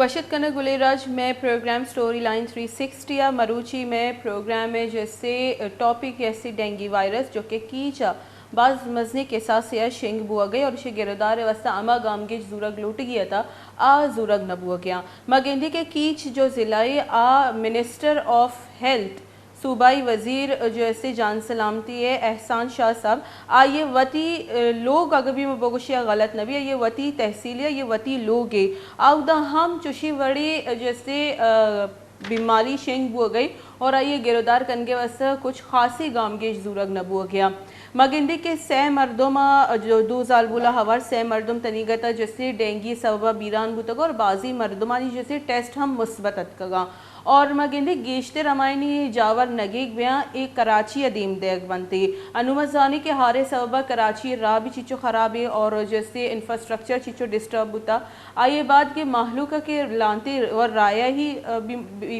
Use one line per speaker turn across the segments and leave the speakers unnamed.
गुबशत कनक गुलेराज में programme story line 360 या मरूची में प्रोग्राम में जैसे टॉपिक ऐसी डेंगू वायरस जो कि कीचा बाज मजने के साथ से शेंग बुआ गई और इसे गिरदार वस्ता अमा गामगे जूरग लूट गया था आ जूरग न बुआ गया मगेंदी के कीच जो जिलाई आ मिनिस्टर ऑफ हेल्थ सूबाई वज़ीर जो ऐसे जान सलामती है एहसान शाह साहब ये वती लोग अगर भी मैं बगुशिया गलत नबी ये वती तहसील है ये वती लोग है आउदा हम चुशी वड़ी जैसे बीमारी शेंग बुआ गई और ये गिरदार कनगे वस्ता कुछ खासी गामगे जूरग न बुआ गया मगिंदी के सह मर्दम जो 2 साल बुला हवार सह मर्दम तनीगता जैसे डेंगी सबा बीरान बुतगा और बाजी मर्दमानी जैसे टेस्ट हम मुस्बत अतकगा और मगिंदी गेश्ते रमायनी जावर नगेग ब्यां एक कराची अदीम देग बनती अनुमजानी के हारे सबबा कराची राह भी चीचो खराब है और जैसे इंफ्रास्ट्रक्चर चीचो डिस्टर्ब होता आइए बाद के माहलूका के लानते और राया ही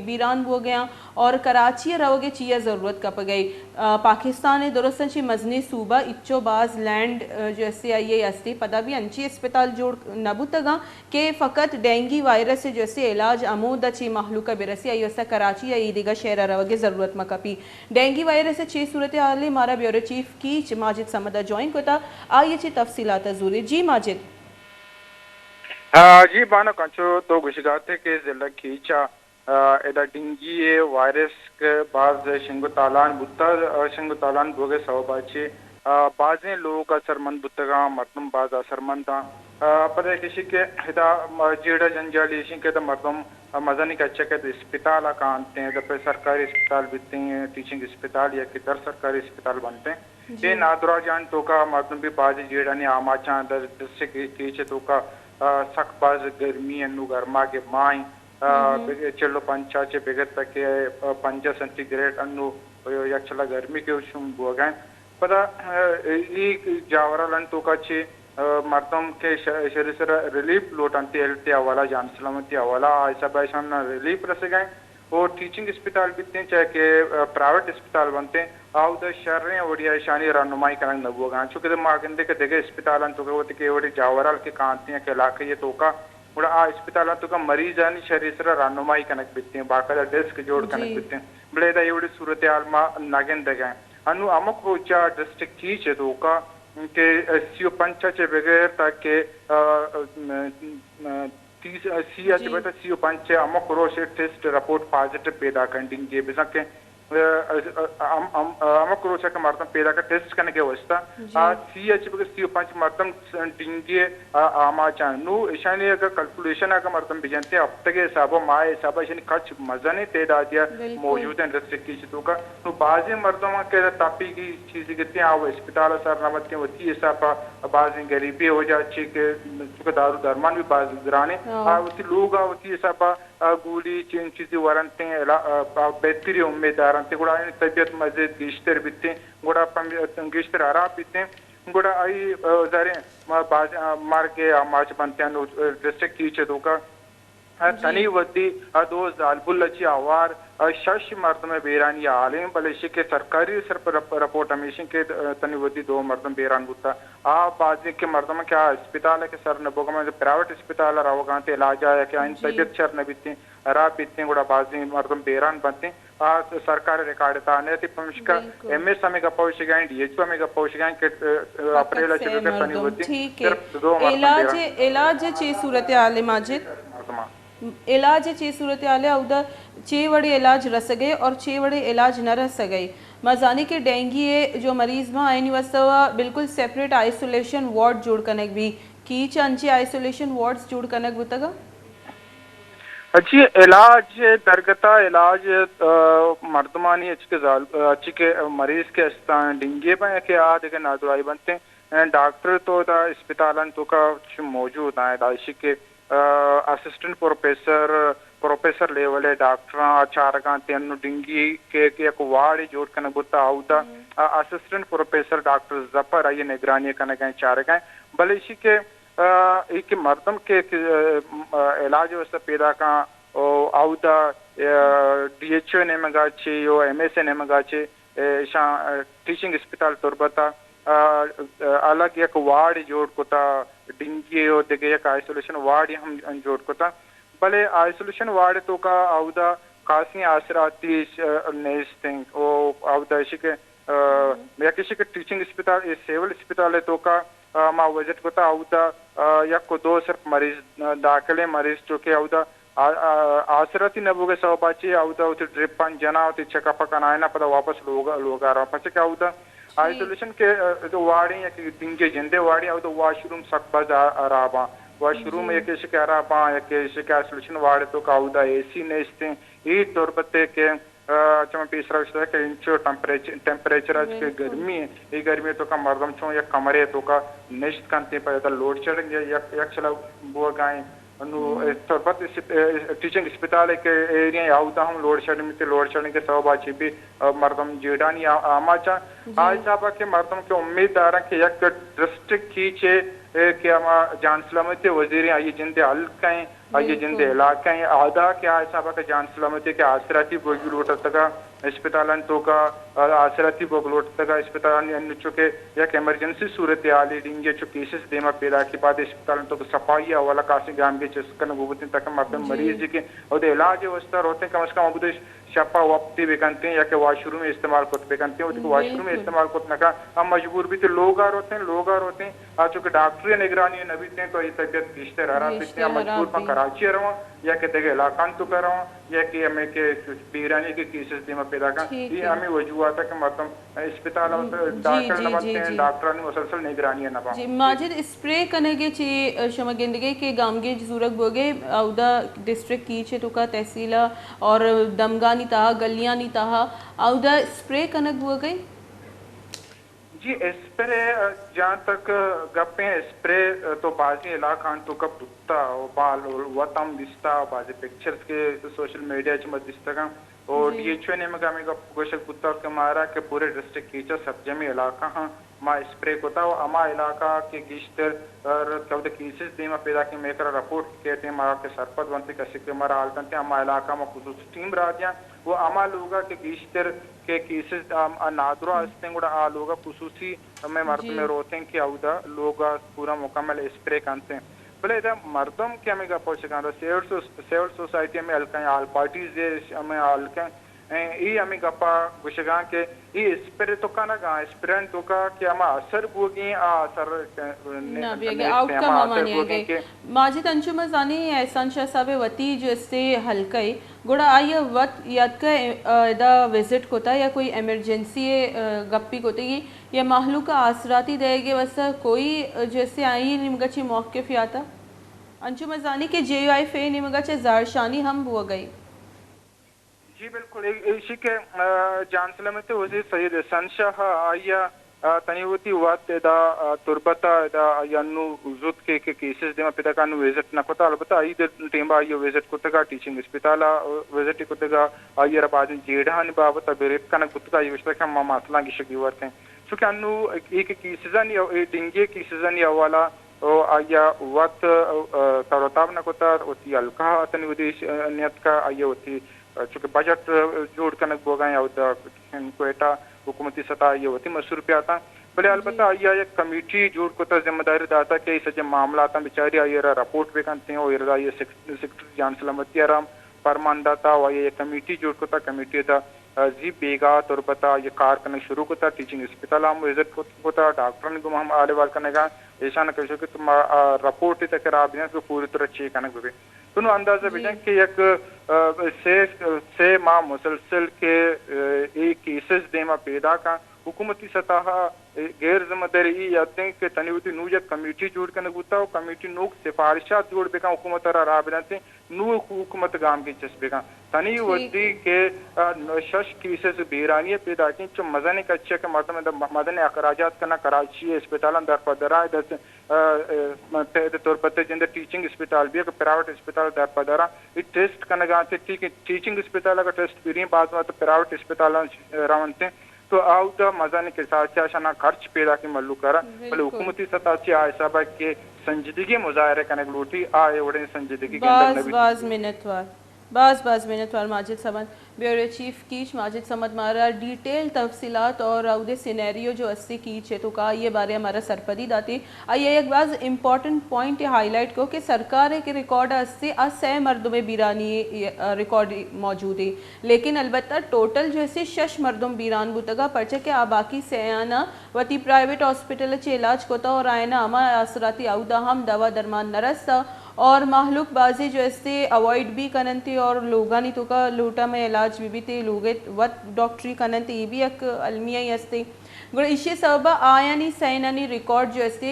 वीरान हो गया और कराची रहोगे चीज़ ज़रूरत कप गई पाकिस्तान दुरुस्तंची मजनी सूबा इच्चो बाज लैंड जैसे आइए अस्ती पता भी अंची अस्पताल जोड़ नबुतगा के फ़कत डेंगी वायरस से जैसे इलाज अमूद अच्छी माहलूका बिरसी आई वस्ता कराची या ईदिगा शहर रहोगे ज़रूरत मकपी डेंगी वायरस से 6 सूरत हाल हमारा ब्यूरो चीफ की माजिद समदा ज्वाइन कोता आइए ची तफसीलात ज़रूरी जी माजिद
जी बाना कंचो तो गुशगाते के जिला कीचा एदा डिंगी वायरस के बाज शिंगो तालान बुत्ता शिंगो तालान बोगे सवबाचे बाजें लोग असरमंद बुत्तगा मर्दम बाज असरमंद पर किसी के हिदा जेड़ा जंजाली इसी के तो मर्दम मजनी का अच्छा के अस्पताल कांते हैं तो सरकारी अस्पताल बिकते हैं टीचिंग अस्पताल या किधर सरकारी अस्पताल बनते हैं ये नादरा जान तो का मर्दम भी बाज जेड़ा ने आमाचा अंदर जिससे कीचे तो का सख बाज गर्मी अनु गर्मा के माई चलो पंचाचे बेगत के 5 सेंटीग्रेड अनु यक्षला गर्मी के उशुम बोगा पता ई जावरालन तो का चे मर्दम के शरीर से रिलीफ लोटंती हेल्थ हवाला जान सलामती हवाला ऐसा बैशान रिलीफ रसे गए और टीचिंग अस्पताल बिकते हैं चाहे के प्राइवेट अस्पताल बनते हैं आउ द शर्रें ओडिया शानी रनुमाई करंग नबुगा चूंकि मागंदे के देखे अस्पताल तो के के ओडी जावराल के कांते हैं के इलाके ये तो का उड़ा आ अस्पताल तो का मरीज आनी शरीर से रनुमाई कनक बिकते हैं बाकायदा डेस्क जोड़ कनक बिकते हैं बड़ेदा एवडी सूरत हाल मा नागेंदे गए अनु अमुक रोचा डिस्ट्रिक्ट की चे तो का के सीओ पंचाचे बगैर ताकि 30 सीओ पंचे अमुक रोशे टेस्ट रिपोर्ट पॉजिटिव पैदा कंडिंग के बिसा के अमुक रोचा के मर्दम पैदा का टेस्ट करने के वास्ता सीएच बगैर सीओ पंच मर्दम डिंगे आमा चानू ईशानी अगर कैलकुलेशन अगर मर्दम बिजनते अब तक हिसाबो माए हिसाबो ईशानी कच मजने तेदा दिया मौजूद है डिस्ट्रिक्ट की तो का तो बाजी मर्दम के तापी की चीज़ कितनी आओ अस्पताल सर नमत के वती हिसाब बाजी गरीबी हो जाती के चुका दारू दरमान भी बाज ग्राने उसी लोग उसी हिसाब गूली चीन चीज़ें वारंते बेहतरी उम्मीदवार अंते गुड़ा तबियत मस्जिद गिश्तर बिते गुड़ा गिश्तर आराब बिते गुड़ा आई जारे मार के मार्च बनते हैं डिस्ट्रिक्ट की चे का तनी वती दो जालबुल्लची आवार शश मर्द में बेरानी आलिम बलेशी के सरकारी सर रिपोर्ट हमेशा के तनी वती 2 मर्दम बेरान बुता बाजी के मर्दम क्या अस्पताल के सर नबोगा में प्राइवेट अस्पताल रावगा ते इलाज आया क्या इन तबियत शर न बिते रा बिते गुड़ा बाजी मर्दम बेरान बनते सरकार रिकॉर्ड था ने ती पमशका एमएस में का पहुंच गए डीएचओ में का पहुंच गए के अप्रैल चले के तनी वती सिर्फ 2 मर्दम
इलाज ची सूरत हाल माजिद इलाज ची सूरत हाल उदा 6 वड़े इलाज रस गए और 6 वड़े इलाज न रस गए मजानी के डेंगी जो मरीज में आए वस्तवा बिल्कुल सेपरेट आइसोलेशन वार्ड जोड़ कनक भी की चंचे आइसोलेशन वार्ड्स जोड़ कनक बुतगा
अच्छी इलाज दरगता इलाज मर्दमानी अच्छी के मरीज के स्थान डिंगे में के आदि के नाजुराई बनते हैं डॉक्टर तो अस्पताल तो का मौजूद है दाइशी के असिस्टेंट प्रोफेसर लेवल है डॉक्टर चारगा तेनु डिंगी के एक वार्ड जोड़ कन बुता आउदा असिस्टेंट प्रोफेसर डॉक्टर जफर आई निगरानी कन गए चारगा भले इसी के एक मर्दम के इलाज व्यवस्था पैदा का आउदा डीएचओ ने मंगाचे यो एमएसए ने मंगाचे टीचिंग अस्पताल तुरबता अलग एक वार्ड जोड़ कोता डिंगी और देखे एक आइसोलेशन वार्ड हम जोड़ कोता بلے آئسولیشن وارڈ تو کا آودا خاصی آثراتی نیستیں او آودا شک یا کسی کے ٹیچنگ اسپتال سیول اسپتال تو کا ما وزٹ کو تا آودا یا کو دو صرف مریض داخلے مریض جو کہ آودا آثراتی نبو کے سو باچی آودا ہوتی ڈرپ پان جنا ہوتی چیک اپ کا نائنا پتا واپس لوگ آ رہا پچھے کہ آودا آئسولیشن کے وارڈیں یا کہ دن کے جندے وارڈیں آودا واش روم سک باز آ رہا با واش روم یا کسی کہہ رہا با یا کسی کہ آئسولیشن وارڈ تو کا آودا اے سی نیستیں ای طور پتے کہ چما پیسرا وشتا کہ انچو ٹیمپریچر آج کے گرمی ہے یہ گرمی تو کا مردم چون یا کمرے تو کا نشت کنتے پر لوڈ شیڈنگ یا یک چلا بوا گائیں طور پر ٹیچنگ اسپتال کے ایریا آودا ہم لوڈ شیڈنگ کے سبب آچی بھی مردم جیڈانی آما چاہ آج صاحبہ کے مردم کے امید دارا کہ یک ڈسٹرکٹ کیچے کہ ہما جان سلامتی وزیریں آئیے جندے حلقیں آئیے جندے علاقیں آدھا کہ آج صاحبہ کا جان سلامتی کے آثراتی بوگی لوٹا تکا اسپتالان تو کا آثراتی بوگ لوٹا تکا اسپتالان انہوں چکے یک ایمرجنسی صورت آلی دینگے چو کیسز دیما پیدا کی بعد اسپتالان تو صفائی اولا کاسی گام کے چسکن گوبتیں تک مردم مریض کے اور دے علاج وستر ہوتے ہیں کم از کم ابو شپا وقتی بکنتے ہیں یا کہ واش روم استعمال کرتے بکنتے ہیں واش روم استعمال کرتے نکا ہم مجبور بھی تھے لوگ آر ہوتے ہیں آج چونکہ ڈاکٹری نگرانی نبی تھے تو یہ طبیعت گشتے رہا پیتے ہیں مجبور پا کراچی رہا ہوں یا کہ دیکھے علاقان تو کر رہا ہوں یا کہ ہمیں کہ بیرانی کے کیسز دیما پیدا کر یہ ہمیں وجوہات ہے کہ مردم اسپتال داخل نبانتے ہیں ڈاکٹرانی مسلسل نگرانی نبان
جی ماجد اسپرے کنگے چی شما گندگے کے گامگے زورک بوگے اودا ڈسٹرکٹ کی چھے تو کا تحصیلہ اور دمگانی تاہا گلیانی تاہا اودا اسپرے کنگ بوگے
جی اسپرے جہاں تک گپیں اسپرے تو بازی علاقان تو کب دکتا بال وطم دستا بازی پکچرز کے سوشل میڈیا چمت دستا گا اور ڈی ایچ او نے مگا میں گوشک بتا کہ مارا کہ پورے ڈسٹرکٹ کیچا سب جمعی علاقہ ہاں ما اسپرے کو تا اما علاقہ کے گیشتر کیودا کیسز دیما پیدا کی میکرا رپورٹ کہتے ہیں مارا کے سرپد بنتے کسی کے مارا حال کرتے ہیں اما علاقہ میں خصوص ٹیم را دیا وہ اما لوگا کے گیشتر کے کیسز نادرہ ہستیں گوڑا آ لوگا خصوصی میں مرد میں روتے ہیں کہ اودا لوگا پورا مکمل اسپرے کرتے ہیں بلے ادھا مردم کیا میں گا پوچھے گا سیول سوسائٹی میں ہلکیں آل پارٹیز میں ہلکیں یہ ہمیں گپا گوشگاں کہ یہ اسپرے تو کا نگا اسپرین تو کا کہ ہما اثر بوگیں اثر
آؤٹ کم ہمانی آگے ماجد انچو مزانی احسان شاہ صاحب وطی جو اس سے حلقائی گوڑا آئیے وقت یاد کا ادا وزٹ کو تا یا کوئی ایمرجنسی گپی کو تا یا محلوق کا آثراتی دے گے ویسا کوئی جیسے آئی نمگا چی موقف یاتا انچو مزانی کے جے آئی فے نمگا چی زارشانی ہم بوا گئی
جی بالکل اسی کے جان سلامتی وزیر سید احسان شاہ آیا تنیوتی وقت دا تربتا دا یانو زود کے کیسز دیما پیدا کانو ویزٹ نکوتا البتہ آئی در ٹیمبا آئیو ویزٹ کتگا ٹیچنگ اسپتالا ویزٹ کتگا آئی ربادن جیڑہانی بابتا بیریت کنک کتگا یہ وشتا کہ ہم ماسلان کی شکلی ورتے ہیں چونکہ انو ایک کیسزانی ڈنگی کیسزانی اولا آیا وقت تاروتاب نکوتا ہوتی الکا تنیوتی نیت کا آیا ہوتی چونکہ بجٹ جوڑ کنک بوگائیں اودا کوئٹا حکومتی سطح یہ ہوتی مصور پہ آتا بلے البتہ آئیہ ایک کمیٹی جوڑ کو تا ذمہ داری داتا کہ اس جب معاملات بیچاری آئیہ رپورٹ بھی کرتے ہیں اور آئیہ سیکٹر جان سلامتی آرام فرمان داتا آئیہ ایک کمیٹی جوڑ کو تا کمیٹی دا زیب بیگا طور پتا یہ کار کرنے شروع کو تا ٹیچنگ اسپتال ہم وزٹ کو تا ڈاکٹر نے ہم آلے وال کرنے گا ایسا نہ کہو کہ تم رپورٹ تک راب دیں تو پوری طرح چیک کرنے بھی تو اندازہ بجائیں کہ ایک سے ماہ مسلسل کے ایک کیسز دیما پیدا کا حکومتی سطح غیر ذمہ داری یاد ہیں کہ تنیوتی نو یک کمیٹی جوڑ کے نگوتا ہو کمیٹی نو سفارشات جوڑ بے کا حکومت را راب دیں نو حکومت گام کی چسبے کا تنی ودی کے شش کیسز بیرانی پیدا کی چو مزنے کا اچھا کہ مدن اخراجات کرنا کراچی اسپتالان در پدرہ طور پر جندر ٹیچنگ اسپتال بھی اگر پرائیویٹ اسپتال در پدرہ ٹیسٹ کرنے گا ٹیچنگ اسپتال اگر ٹیسٹ بھی رہی بعض بات پرائیویٹ اسپتالان روانتے تو آؤتا مزانے کے ساتھ چاہشانا خرچ پیدا کی ملو کرا بلے حکومتی سطح سے آئے صاحبہ کے سنجیدگی مظاہرے کرنے لوٹی آئے وڑے سنجیدگی کے اندر
باز منتوار बाज़ मिनटवार माजिद समद ब्यूरो चीफ कीच माजिद समद मारा डिटेल तफसीलात और उदे सिनेरियो जो अस्सी कीच है तो का ये बारे हमारा सरपदी दाती आइए एक बाज़ इम्पॉर्टेंट पॉइंट हाईलाइट को कि सरकार के रिकॉर्ड अस्सी असह मरदम बीरानी रिकॉर्ड मौजूद है लेकिन अलबत्ता टोटल जो है शश मरदम बीरान बुतगा पर्चे के आबाकी सयाना वती प्राइवेट हॉस्पिटल चे इलाज कोता और आयना अमा असराती आउदा हम दवा दरमान नरस्ता और माहलूक बाजी जो ऐसे अवॉइड भी कनंती और लोगानी तो का लूटा में इलाज भी थे लोगे वत डॉक्टरी कनंती ये भी एक अलमिया ही हस्ते गुड़ इसी सबब आयानी सैनानी रिकॉर्ड जो ऐसे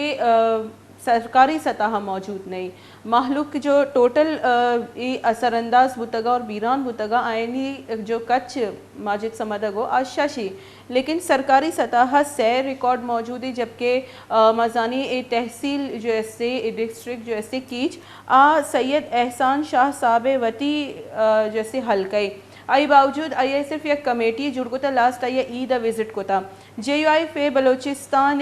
सरकारी सतह मौजूद नहीं माहलूक जो टोटल असरअंदाज बुतगा और बीरान बुतगा आयनी जो कच्छ माजिद समदगो आशाशी लेकिन सरकारी सतह से रिकॉर्ड मौजूद है जबकि मजानी तहसील जो ऐसे डिस्ट्रिक्ट जो ऐसे कीच सैयद एहसान शाह साहब वती जैसे हल्के आई बावजूद आई सिर्फ एक कमेटी जुड़ को था लास्ट आई ईद विजिट को था JUI फे बलोचिस्तान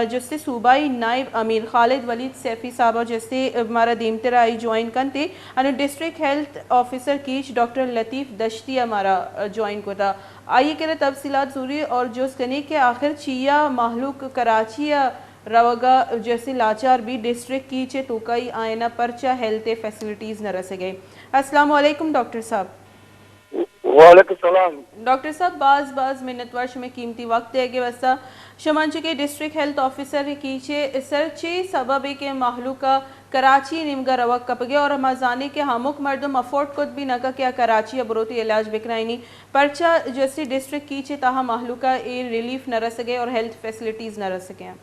जिससे सूबाई नायब अमीर खालिद वलीद सैफी साहब जैसे हमारा दीमतरा आई ज्वाइन करते और डिस्ट्रिक्ट हेल्थ ऑफिसर कीच डॉक्टर लतीफ़ दश्ती हमारा ज्वाइन को था आइए के तफसीलात जरूरी और जो कने के आखिर चिया माहलूक कराची या रवगा जैसे लाचार भी डिस्ट्रिक्ट कीचे तो कई आयना परचा हेल्थ फैसिलिटीज़ न रस गए। अस्सलाम वालेकुम डॉक्टर साहब।
वालेकुम सलाम
डॉक्टर साहब बाज़ मिनट वर्ष में कीमती वक्त है कि वैसा शमांच के डिस्ट्रिक्ट हेल्थ ऑफिसर कीचे सर चे सबब के माहलू का कराची निमगा रवक कपगे और मजाने के हमुक मर्दम अफोर्ड खुद भी नका क्या कराची अबरोती इलाज बिकराइनी परचा जैसे डिस्ट्रिक्ट कीचे ताहा माहलू का ए रिलीफ न रस गए और हेल्थ फैसिलिटीज न रस गए।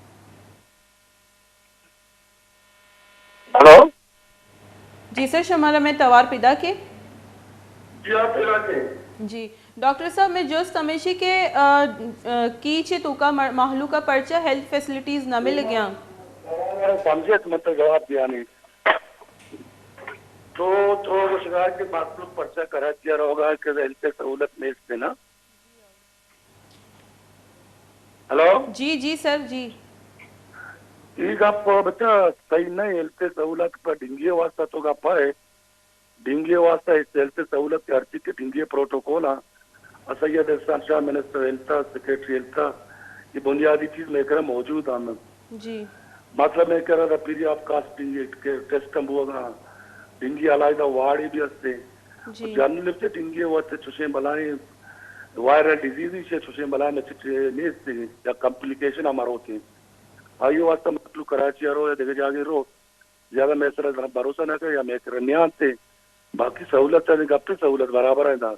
हेलो
जी सर शमारा में तवार पिदा के
जी आप इलाके
जी डॉक्टर साहब मैं जो समझी के कीचे तो का माहलू का पर्चा हेल्थ फैसिलिटीज न मिल गया
समझे मतलब जवाब दिया नहीं तो शिकार के मातलूब पर्चा करा दिया होगा कि हेल्थ सहूलत में इससे ना। हेलो
जी सर जी
ठीक आप बच्चा सही नहीं हेल्थ सहूलत पर ढिंगी वास्ता तो का पाए ढिंगी वास्ता इस हेल्थ सहूलत के हर चीज के ढिंगी प्रोटोकॉल सैयद एहसान Shah minister health secretary health ये बुनियादी चीज लेकर मौजूद आना
जी
मतलब मैं कह रहा था पीरी ऑफ कास्ट के टेस्ट होगा ढिंगी अलायदा वाड़ी भी हस्ते जानने से ढिंगी वक्त चुशे बलाएं वायरल डिजीज से चुशे बलाएं में नहीं या कॉम्प्लिकेशन हमारे होते हैं आयु वास्ता मतलब कराची रो या देखे जागे रो ज्यादा मैं सर भरोसा न कर या मैं कर नहीं आते बाकी सहूलत है अपनी सहूलत बराबर है ना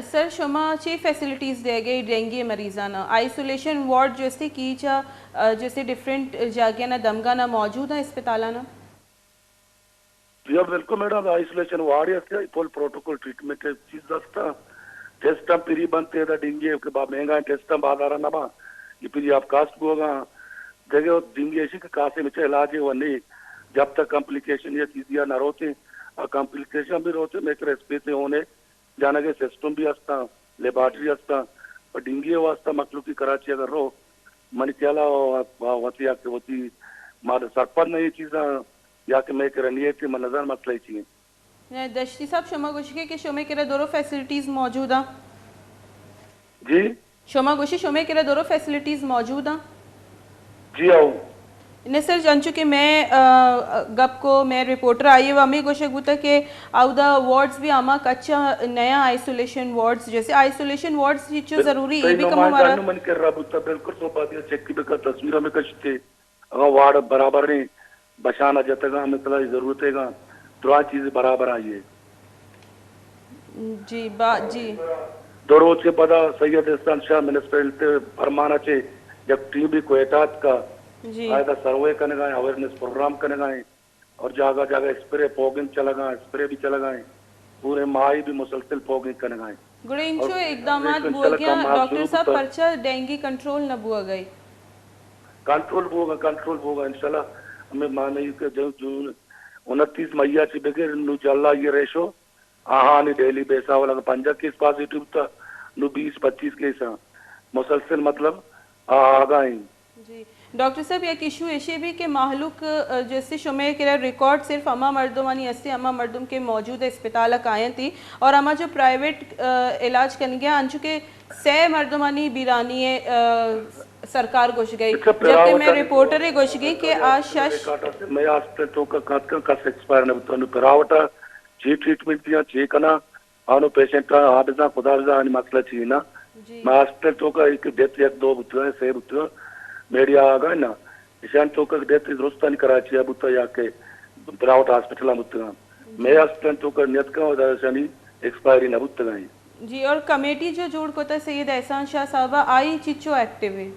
सर शुमा ची फैसिलिटीज़ दे गई डेंगू मरीज़ाना आइसोलेशन वार्ड जैसे की जैसे डिफरेंट जागे ना दमगा ना मौजूद है अस्पताल ना
जी बिल्कुल मैडम आइसोलेशन वार्ड है फुल प्रोटोकॉल ट्रीटमेंट चीज दस्ता टेस्ट पीरी बनते हैं डेंगू के बाद महंगा टेस्ट बाधारा ना बा ये पीरी आप कास्ट होगा जगह डेंगू ऐसी के कासे में इलाज है वो नहीं जब तक कॉम्प्लिकेशन ये चीज़ ना रोते और कॉम्प्लिकेशन भी रोते मैं स्पेस होने जाना के सिस्टम भी हस्ता लेबॉर्टरी हस्ता और डिंगी वास्ता मखलूक की कराची अगर रो मन क्या होती या होती मारे सरपंच नहीं चीज़ या कि मैं करनी थी मन नजर मसला चाहिए
दश्ती साहब शुमा गुशी के शुमे के दोनों फैसिलिटीज मौजूद हैं
जी
शुमा गुशी शुमे के दोनों फैसिलिटीज मौजूद हैं
जी आओ
ने सर जान चुके मैं गप को मैं रिपोर्टर आई हूँ अमी गोशे गुता के आउदा वार्ड्स भी आमा कच्चा नया आइसोलेशन वार्ड्स जैसे आइसोलेशन वार्ड्स जो जरूरी ये भी कम हमारा
मन कर रहा बुता बिल्कुल तो बात ये चेक की बेका तस्वीर में कचते अगर वार्ड बराबर नहीं बशाना जतगा हमें तला जरूरत हैगा दुआ चीज बराबर आई है
जी जी
दो रोज के पता सैयद एहसान शाह म्युनिसिपैलिटी फरमाना चे जब टीम भी कोयटात का आयदा सर्वे करने गए अवेयरनेस प्रोग्राम करने गए और जगह जगह स्प्रे फॉगिंग चला गए स्प्रे भी चला गए पूरे माही भी मुसलसल फॉगिंग करने गए
गुड़िंचो इकदामात बुआ गया डॉक्टर साहब पर्चा डेंगू कंट्रोल न बुआ गई
कंट्रोल होगा इंशाल्लाह हमें माने के जो 29 मई से बगैर नु जल्ला ये रेशो आहानी डेली बेसा वाला 5 केस पॉजिटिव था नु 20-25 केस मुसलसल मतलब आगाई
جی ڈاکٹر صاحب یک ایشو ایشی بھی کہ محلوق جیسے شمع کے ریکارڈ صرف اما مردمانی اسے اما مردم کے موجود اسپتال آئیں تھی اور اما جو پرائیویٹ علاج کرنے گیا انچو کہ سے مردمانی بیرانی سرکار گوش گئی جبکہ میں رپورٹر گوش گئی کہ آج شش
میں ہاسپٹل تو کس ایکسپائر نے پراوٹا جی ٹریٹمنٹ دیا جی کنا آنو پیشنٹ آبزا خدا بزا مسئلہ چیئے نا میں ہاسپٹل تو کا ایک ڈیتھ یک دو بتو ہے سے بتو میڈیا آگا نا ایشان تو کا ڈیتھ درستہ نہیں کراچی ہے بتو یا کہ پراوٹ ہاسپٹل بتو میں ہاسپٹل تو کا نیت کا ودا شانی ایکسپائری نہ بتو گئی
جی اور کمیٹی جو جوڑ کو تا سید احسان شاہ صاحبہ آئی چیچو ایکٹیو ہے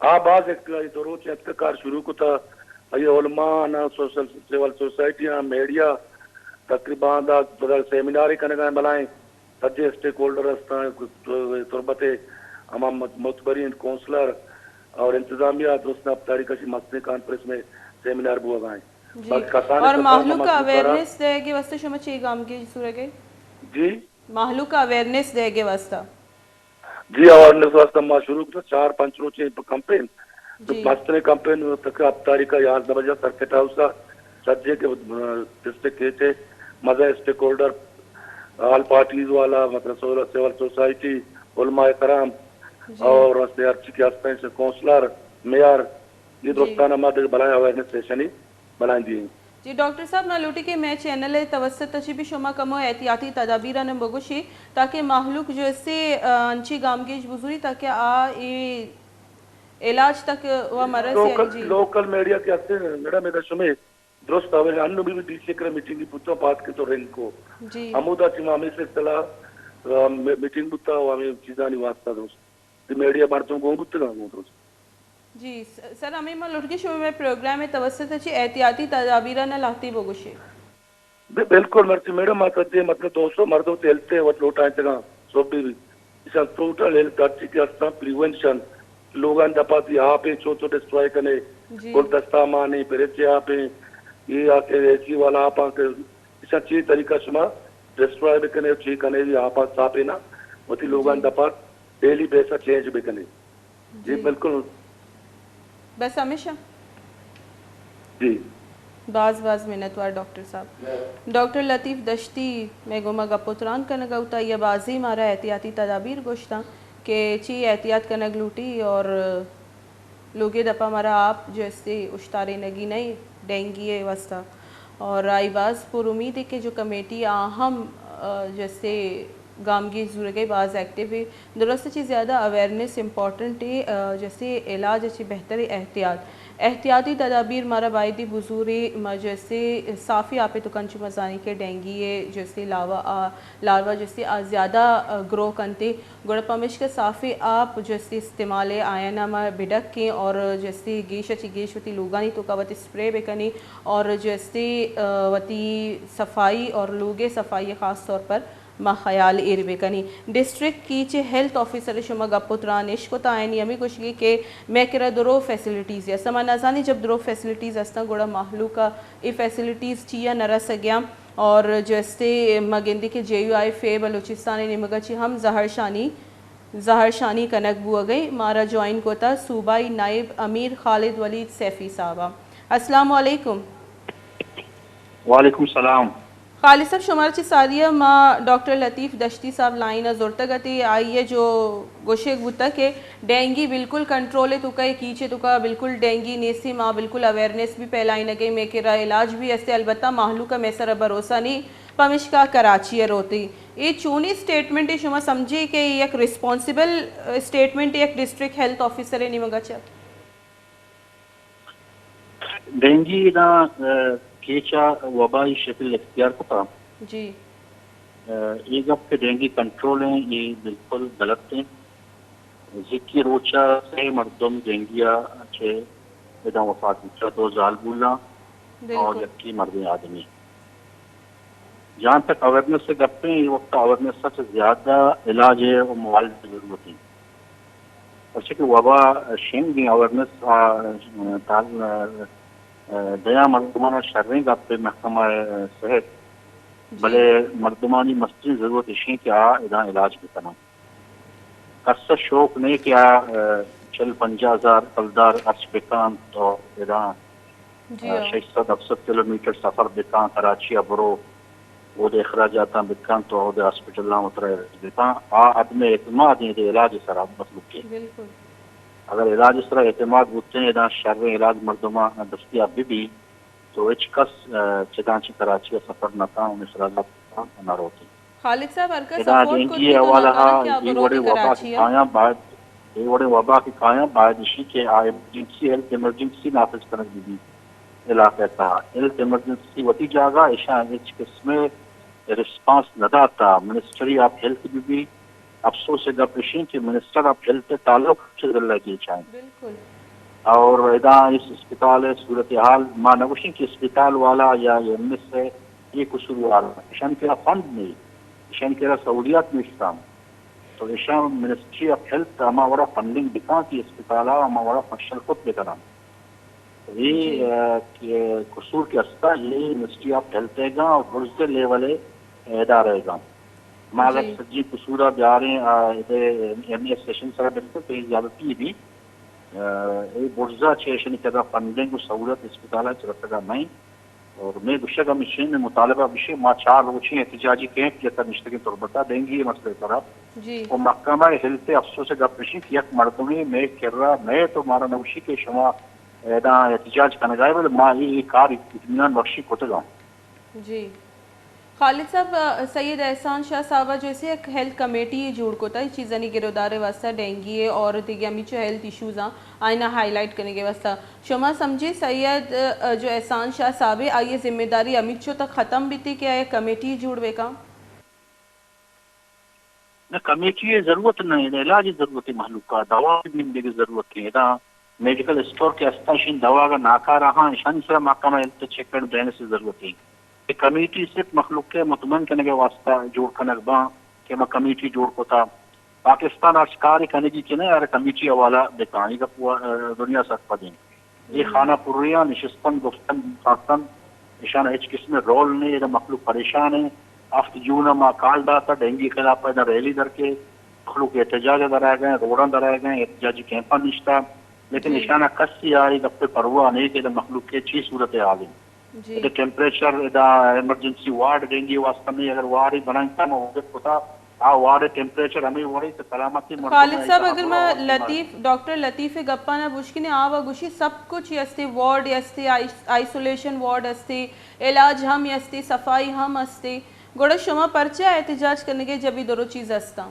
ہاں بعض ایک ضرورت ہے کار شروع کو تھا یہ علماء نا سوشل سیول سوسائٹیاں میڈیا تقریباً سیمینار کرنے کا بلائیں سجے اسٹیک ہولڈر تربت امام معتبرین کونسلر اور انتظامیہ دوست اب تاریخ مسئلے کانفرنس میں سیمینار بوا گئے
اور محلو کا اویئرنیس دے گے واسطے شما چی گام کی سورہ گئے
جی
محلو کا اویئرنیس دے گے واسطہ
جی اویئرنیس واسطہ ما شروع کیا 4-5 روچے کمپین مسئلے کمپین تک اب تاریخ 11 بجے سرکٹ ہاؤس سجے کے ڈسٹرکٹ کے تھے مزہ اسٹیک ہولڈر آل پارٹیز والا مطلب سیول سوسائٹی علماء کرام اور ارچی کے ہسپتال سے کونسلر میئر یہ دوستانہ مادر بلائیں اویئرنیس سیشن ہی بلائیں دیئے
جی ڈاکٹر صاحب نہ لوٹی کہ میں چینل توسط تچی بھی شما کمو احتیاطی تدابیران بگوشی تاکہ محلوق جو اس سے انچی گامگیش بزوری تاکہ علاج تک وہ مرض
لوکل میڈیا کے ہستے میڈم ادھر شمیں درست آوے انو بھی ڈی سی کرے میٹنگی پوچھو بات کے تو رنگ کو ہمودہ چیمہ ہمیں سے اطلاع میٹنگ بتا ہوا ہمیں چیزانی واسطہ دوست میڈیا بارتوں کو بتا گا دوست
جی سر ہمیں ماں لٹکی شما میں پروگرام میں توسط اچھی احتیاطی تدابیران لاتی بگوشی
بالکل مرچی میڈم آتا دے مطلب 200 مردوں تیلتے ہیں وقت لوٹائیں تگاں سو بھی اسان ٹوٹل ہیلتھ اچھی کے ہستا پریونشن لوگان دپاتی آپ ہیں چوتو ڈسٹرائے کنے گل دستا مانی پریچے آپ ہیں یہ آکے ایسی والا آپ آکے اسا چیز طریقہ شما ڈسٹرائے بکنے چیز کنے بھی آپ آکے ساپے نا وطی لوگان دپات ڈیلی بیسا چینج بکنے جی بالکل
بس ہمیشہ
جی
باز منتوار ڈاکٹر صاحب ڈاکٹر لطیف دشتی میں گوما گپوتران کنگا ہوتا یہ بازی مارا احتیاطی تدابیر گوشتا کہ چی احتیاط کنگ لوٹی اور لوگے دپا مارا آپ جیسے اشتارے نگی نہیں ڈینگی واسطہ اور آئی باز پر امید ہے کہ جو کمیٹی اہم جیسے گامگی زورگئی باز ایکٹیو ہے درست چیز زیادہ اویئرنیس امپورٹنٹ ہے جیسے علاج اچھی بہتر احتیاطی تدابیر مارا بائدی بزوری جیسے صافی آپے تو کنچ مزانی کے ڈینگی ہے جیسے لاوا جیسے زیادہ گرو کنتے گڑ پمش کے صافی آپ جیسے استعمال آئینہ میں بڑک کے اور جیسے گیش اچھی گیش ہوتی لوگانی تو کا وطی سپرے بکنی اور جیسے وطی صفائی اور لوگے صفائی خاص طور پر ما خیال ایر بکنی ڈسٹرکٹ کیچے ہیلتھ آفیسر شما گپوتران عشق تائنی ہمیں کچھ گئی کہ میں کرا درو فیسلٹیز یا سما نازانی جب درو فیسلٹیز استا گوڑا محلو کا ای فیسلٹیز چیا نہ رس گیا اور جیسے مگندی کے جے یو آئی فے بلوچستانی نمگا چی ہم زہر شانی کنک بو گئی مارا جوائن کو تا صوبائی نائب امیر خالد ولید سیفی صاحبہ السلام علیکم
وعلیکم السلام
خالد صاحب شمار چی ساریہ ما ڈاکٹر لطیف دشتی صاحب لائنہ زورتگتی آئیے جو گوشک بوتا کہ ڈینگی بالکل کنٹرول ہے تو کا کیچے تو کا بالکل ڈینگی نیسی ماں بالکل اویئرنیس بھی پہلائی نگئی میں کرا علاج بھی ایسے البتہ محلو کا میں سر بھروسہ نہیں پمشکا کراچی روتی یہ چونی سٹیٹمنٹ ہے شما سمجھے کہ ایک ریسپونسیبل سٹیٹمنٹ ایک ڈسٹرکٹ ہیلتھ آفیسر ہے نہیں مگا چا
ڈینگی نا کیچا وبائی شکل اختیار کو تھا
جی
یہ جب کہ ڈینگی کنٹرول ہیں یہ بالکل غلط ہیں ذکی روچا سے مردم ڈینگیا چھے ادا وفات مچا 2 زال بولا اور یکی مرد آدمی جہاں تک اویرنس سے کرتے ہیں یہ وقت اویرنس سب سے زیادہ علاج ہے اور موالد ضرورت ہے اچھا کہ وبا شین بھی اویرنس دیا مردمانہ شرریں گا پہ محکمہ صحت بلے مردمانی مسجد ضرورت اشیں کہ ادا علاج بھی کرنا قصہ شوق نہیں کہ 50,000 قلدار ارچ بکان تو ایران
جی ہاں
670 کلومیٹر سفر بکان کراچی برو وہ دے اخراجات بکان تو وہ ہاسپٹل اترے بکان عدم اعتماد ہے علاج سرا مطلب کہ
بالکل
اگر علاج اس طرح اعتماد ہوتے ہیں ادا شر علاج مردمہ دستیاب بھی تو اچ کس چدانچ کراچی سفر نہ تھا ان اسرائیل نہ روتی
خالد صاحب ارکا
ادا
سپورٹ کو
دینگی
تھی تو
حوالہ
ناکارا کیا
یہ
برودی
بڑے وبا کی
کراچی ہے
کھایا بعد یہ بڑے وبا کی کھایا بعد اسی کے ایمرجنسی ہیلتھ ایمرجنسی نافذ کرنے دی علاقہ کا ہیلتھ ایمرجنسی وتی جاگا ایشا اچ قسم رسپانس نہ تھا منسٹری آف ہیلتھ بھی افسوس ہے گپشین کہ منسٹر آف ہیلتھ تعلق سے لگی چاہیں
بالکل
اور ادا اس اسپتال صورتحال ماں نوشی کے اسپتال والا یا ایم ایس سے یہ قصور والا ایشان کے فنڈ نہیں ایشان کے سہولیات میں اسلام تو ایشان منسٹری آف ہیلتھ اما وڑا فنڈنگ دکھا کی اسپتال اما وڑا فنکشن خود بے کرام یہ قصور کے استا یہ منسٹری آف ہیلتھ ہے گا اور برز لیول ادا رہے گا ماں اگر سجی قصورہ جا رہے ہیں ایم ایس سیشن سر بالکل تو زیادتی بھی برزا چیشن کدا فنڈنگ سہولت اسپتال رکھا نہیں اور میں گشہ کا مشین میں مطالبہ بشے ماں 4 روچی احتجاجی کیمپ یا نشتگی طور بتا دیں گی یہ مسئلے طرف
جی
اور محکمہ ہیلتھ افسوس گپشی کی یک مردمی میں کر رہا میں تو مارا نوشی کے شما ادا احتجاج کرنے گئے بولے ماں یہ کار اطمینان بخشی کوتے گاؤں
جی خالد صاحب سید احسان شاہ صاحبہ جیسے ایک ہیلتھ کمیٹی جوڑ کو تھا اس چیزیں نہیں گرودار واسطہ ڈینگی اور دیگه ہمیچو ہیلتھ ایشوز آئینہ ہائی لائٹ کرنے کے واسطہ شما سمجھے سید جو احسان شاہ صاحب آئیے ذمہ داری ہمیچو تک ختم بھی تھی کہ ایک کمیٹی جوڑ بے کا
نہ کمیٹی ضرورت نہیں علاج ضرورت ہے محلوقہ دوا بھی ضرورت ہے ادا میڈیکل اسٹور کے استاشین دوا کا ناکا رہا شان سرا محکمہ ہیلتھ چیک کر دینے سے ضرورت ہے کہ کمیٹی صرف مخلوق کے مطمئن کرنے کے واسطہ جوڑ کرنے با کہ میں کمیٹی جوڑ کو تھا پاکستان اشکار کرنے کی کہ نہیں یار کمیٹی حوالہ دکھانی کا دنیا سر پدیں یہ خانہ پریاں نشستن گفتن خاصن نشان ایچ قسم رول نہیں یہ مخلوق پریشان ہے آفت جون ماں کال ڈاتا ڈینگی خلاف پیدا ریلی در کے مخلوق احتجاج درائے گئے روڈاں درائے گئے احتجاجی کیمپاں نشتا لیکن نشانہ کسی آئی دفتے پرواہ نہیں کہ مخلوق کے چیز صورت حال ہے ٹیمپریچر ادا ایمرجنسی وارڈ ڈینگی واسطہ میں اگر وارڈ ہی بنائیں تھا میں وقت ہوتا وارڈ ٹیمپریچر ہمیں وارڈ سے سلامتی
خالد صاحب اگر میں لطیف ڈاکٹر لطیف گپا نہ بشکنے آوا گوشی سب کچھ یستے وارڈ یستے آئسولیشن وارڈ استے علاج ہم یستے صفائی ہم استے گوڑا شما پرچہ احتجاج کرنے کے جبھی دورو چیز استا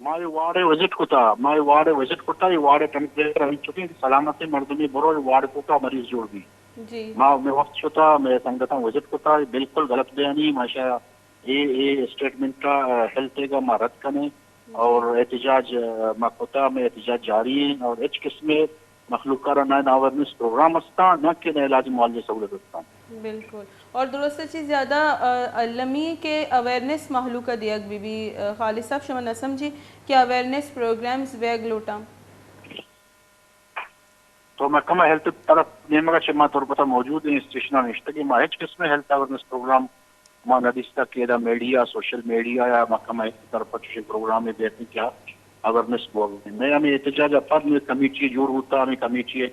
مائی وارڈ وزٹ کوتا یہ وارڈ ٹیمپریچر ہمیں چکی سلامتی مردمی برو وارڈ کوتا مریض جوڑ بھی
جی
ماں میں وقت چھوتا میں سنگتا وزٹ کوتا بالکل غلط بیانی ماشاء یہ اسٹیٹمنٹ کا ہیلتھ کا ماں رد کرنے اور احتجاج ماں میں احتجاج جاری ہیں اور ایچ قسم مخلوق کا نئے اویرنس پروگرام استا نہ کہ نئے علاج معالجے سہولت استا
بالکل اور درست چیز زیادہ علمی کے اویرنس محلوقہ دیگ بھی خالد صاحب شما نہ سمجھی کہ اویرنس پروگرامز ویگ لوٹا
تو محکمہ ہیلتھ طرف نیمگا چما طور پر موجود ہیں اسٹیشنہ نشتہ کہ ماں ایچ قسم ہیلتھ اویرنس پروگرام ماں ندیستہ کہ دا میڈیا سوشل میڈیا یا محکمہ ہیلتھ طرف پر پروگرام میں بیٹھنے کیا اویرنس بول میں ہمیں احتجاج افراد میں کمیٹی جوڑ ہوتا ہمیں کمیٹی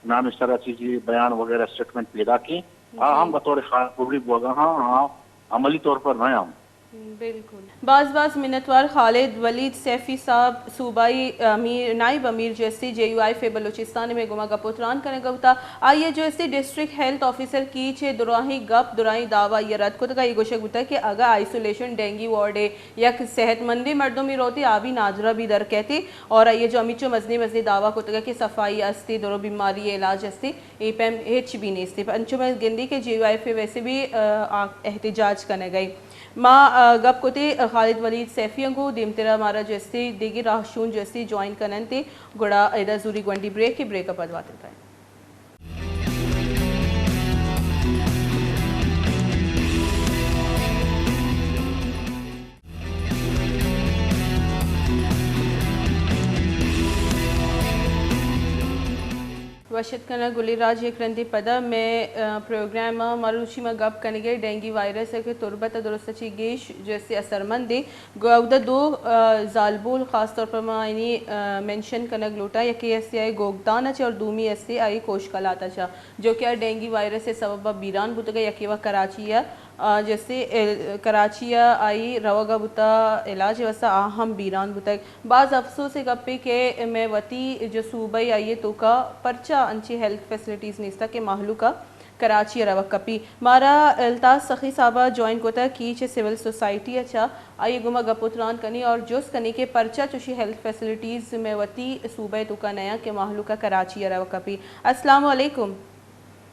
نام اس طرح چیزیں بیان وغیرہ اسٹیٹمنٹ پیدا کی ہم بطور خاص ہاں عملی طور پر نہ ہم
بالکل بعض منتوار خالد ولید سیفی صاحب صوبائی امیر نائب امیر جیسی جے یو آئی فے بلوچستان میں گما گپوتران کرنے گوتا آئیے جو ایسی ڈسٹرکٹ ہیلتھ آفیسر کی چھے دراہی گپ دراہی دعویٰ یہ رد کو تکا یہ گوشک ہوتا ہے کہ اگر آئسولیشن ڈینگی وارڈ ہے یا صحت مندی مردوں میں روتی آبی ناجرہ بھی در کہتے اور آئیے جو امیچو مزنی دعویٰ کو تکا کہ صفائی استی درو بیماری علاج استی ای پیم ہچ بھی نہیں استی انچو میں گندی کے جے یو آئی فے ویسے بھی احتجاج کرنے گئی ماں گپ کو تے خالد ولید سیفیوں کو دیمترا مارا جیسے دیگی راہشون جیسے جوائن کرن تے گڑا ایدہ زوری گونڈی بریک کی بریک اپ ادواتے تھا वशत कना गुलिराज एक रंदी पदा में प्रोग्राम मरुची में गप कनगे डेंगू वायरस के तुरबत दुरुस्तची गेश जैसे असरमंदी गौदा दो जालबुल खास तौर पर मायनी मेंशन कनग लोटा या कि एस आई गोगदान अच्छा और दूमी एस आई कोशकलाता अच्छा जो कि डेंगू वायरस से सबब बीरान बुतगा या कि वह कराची या जैसे कराचिया आई रवागा बुता इलाज वसा आहम बीरान बुता बाज़ अफसोस गप्पे के मैं वती जो सूबाई आई तो का परचा अंची हेल्थ फैसिलिटीज़ निस्ता के माहलू का कराची रवा कपी मारा अल्ताज सखी साहबा ज्वाइन कोता कीच सिविल सोसाइटी अच्छा आई गुमा गपुतरान कनी और जोस कनी के परचा चुशी हेल्थ फैसिलिटीज़ में वती सूबाई तो का नया के माहलू का कराची रवा कपी। अस्सलाम वालेकुम।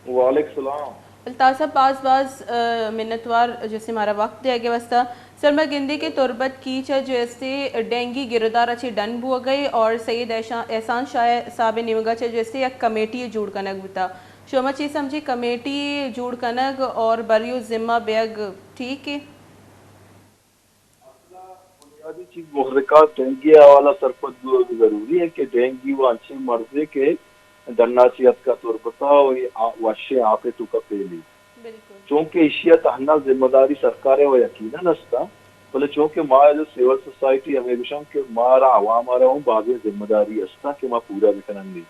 वालेकुम सलाम।
अल्ताफ़ साहब बाज़ मिन्नतवार जैसे हमारा वक्त दे गया वस्ता सरमर गिंदी के तुरबत की जैसे डेंगी गिरदार अच्छी डन बुआ गई और सैयद एहसान शाह साहब निमगा जैसे एक कमेटी जुड़ कनक बुता शोमा चीज समझी कमेटी जुड़ कनक और बरियो जिम्मा बेग ठीक है
बुनियादी चीज मुहर्रिका डेंगू वाला सरपत जरूरी है कि डेंगू अच्छे मर्जे के दन्नासियत का तुरबता और वशे आपे तू का पेली चूंकि इशिया तहना जिम्मेदारी सरकार व यकीनन नस्ता बोले चूंकि माँ जो सिविल सोसाइटी हमेशा के मारा आवाम आ रहा हूँ बाबे जिम्मेदारी अस्ता कि माँ पूरा विकनंदी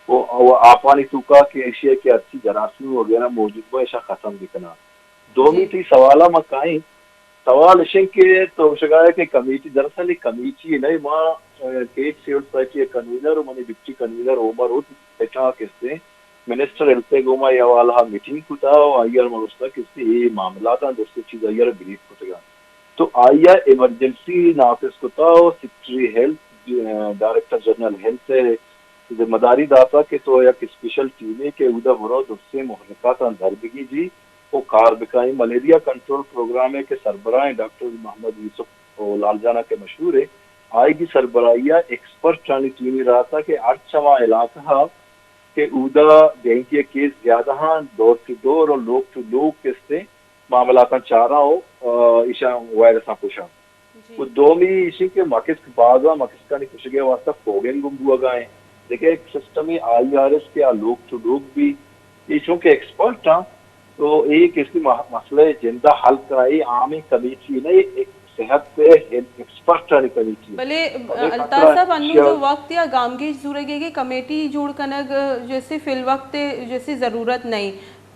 वो आपानी तुका के एशिया के अच्छी जरासीम वगैरह मौजूद हुआ ऐसा खत्म दिखना दोनों थी सवाला मकाई सवाल इशे के तो शगाया के कमेटी दरअसल कमेटी नहीं माँ केट सिविल सोसाइटी कन्वीनर और मनी डिप्टी कन्वीनर ओमर हो बैठा किससे मिनिस्टर एल्ते गोमा या वाला मीटिंग कुता और आयर मरुस्ता किससे ये मामला था दोस्तों चीज आयर ब्रीफ कुतेगा तो आयर इमरजेंसी नाफिस कुता और secretary health director general health से जिम्मेदारी दाता के तो या स्पेशल टीम के उदा भरो दोस्ते मुहर्रिका का दरबगी जी वो कारबिकाई मलेरिया कंट्रोल प्रोग्राम है के सरबराह डॉक्टर मोहम्मद यूसुफ और लालजाना के मशहूर है आएगी सरबराहिया एक्सपर्ट चानी टीमी रहा था कि अर्चवा इलाका के उदा डेंगू के केस ज्यादा हाँ डोर टू डोर और लोग टू लोग किससे मामला का चारा हो ईशा वायरस आपुशा वो दोमी इसी के मकिस बागा मकिस का नहीं कुछ के वास्ता फोगेन गुम्बुआ गाए देखिए एक सिस्टम ही IRS के लोग टू लोग भी ये चूंकि एक्सपर्ट था तो एक इसकी मसले जिंदा हल कराई आम कमेटी नहीं एक सेहत पे एक्सपर्ट कमेटी
भले अल्ताफ साहब अन्नू जो वक्त या गामगी जुड़ेगी कि कमेटी जुड़ कनक जैसे फिल वक्त जैसे ज़रूरत नहीं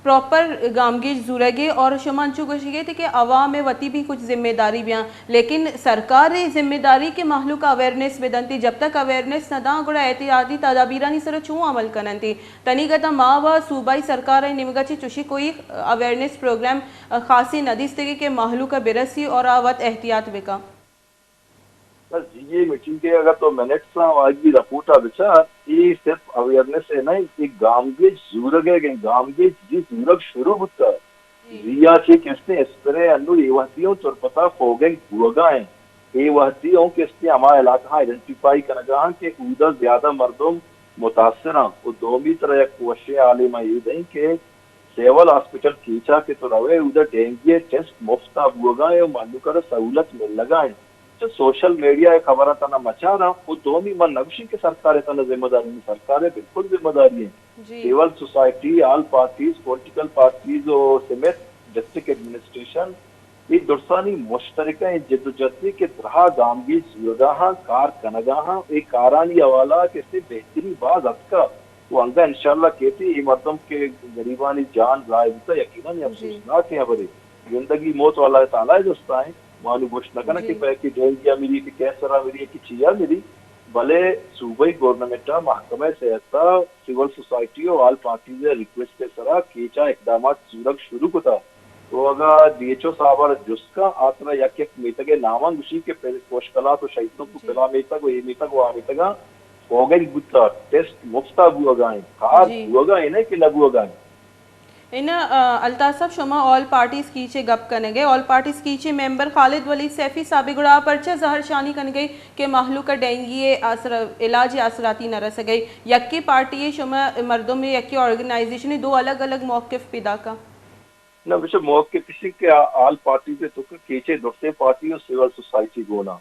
प्रॉपर गामगी जुड़ेगी और शमांचु गोशिगे थे कि अवाम में वती भी कुछ जिम्मेदारी भी लेकिन सरकार जिम्मेदारी के माहलू का अवेयरनेस बेदनती जब तक अवेयरनेस नदा गुड़ा एहतियाती तदाबीरा नहीं सर चूँ अमल करनती तनी गता माँ व सूबाई सरकार निमगा चुशी कोई अवेयरनेस प्रोग्राम खासी नदीस तक के माहलू का बिरसी और आवत एहतियात बेका
ये मीटिंग के अगर तो मिनट्स आज भी रपूटा विचार ये सिर्फ अवेयरनेस है ना एक गांव के जूरग है गांव के जी जूरग शुरू होता है रिया के किसने इस तरह अन्नू ये वहतियों चोर पता फोगेंग बुआगा है ये वहतियों किसने हमारा इलाका आइडेंटिफाई करना के उधर ज्यादा मर्दों मुतासर वो दो भी तरह एक वशे आलिमा ये दें के सेवल हॉस्पिटल कीचा के तो रवे उधर डेंगू टेस्ट मुफ्त बुआगा है मालूम कर सहूलत मिल लगा है जो सोशल मीडिया खबर तना मचा रहा वो दोनों मन नवशी के सरकार तना जिम्मेदारी सरकार है बिल्कुल जिम्मेदारी है civil society all parties political parties और समेत डिस्ट्रिक्ट एडमिनिस्ट्रेशन ये दुर्सानी मुश्तरका जिद्दोजहदी के तरह गामगी जुगाहा कार कनगाहा एक कारानी हवाला के से बेहतरी बाज अतका वो अंगा इंशाल्लाह कहती ये मर्दम के गरीबानी जान जाए तो यकीनन अफसोसनाक है बड़े जिंदगी मौत वाला ताला है दोस्ता है मालूम घोषणा करना कि पैकी डेंगिया मिली कि कैसरा मिली कि चिया मिली भले सूबाई गवर्नमेंट महकमा सेहत सिविल सोसाइटी और ऑल पार्टीज रिक्वेस्ट के सरा कीचा इकदाम सूरग शुरू को था तो अगर DHO साहब जुस्का आतरा यक यक मीतगे नामा गुशी के पहले कोशकला तो शहीदों को पहला मीतग वो ये मीतग वो मीतगा हो गई गुत्ता टेस्ट मुफ्ता बुआ गाएं खास बुआ गाएं नहीं कि लगुआ गाएं
इन अल्ताफ साहब शुमा ऑल पार्टीज कीचे गप करने गए ऑल पार्टीज कीचे मेंबर खालिद वली सैफी साबिगुड़ा परचा जहर शानी करने गई के माहलू का डेंगी इलाज असराती न रस गई यक्की पार्टी शुमा मर्दों में यक्की ऑर्गेनाइजेशन दो अलग अलग मौक़िफ़ पिदा का
ना विषय मौके किसी के ऑल पार्टी पे तो कीचे दूसरे पार्टी और सिविल सोसाइटी गोना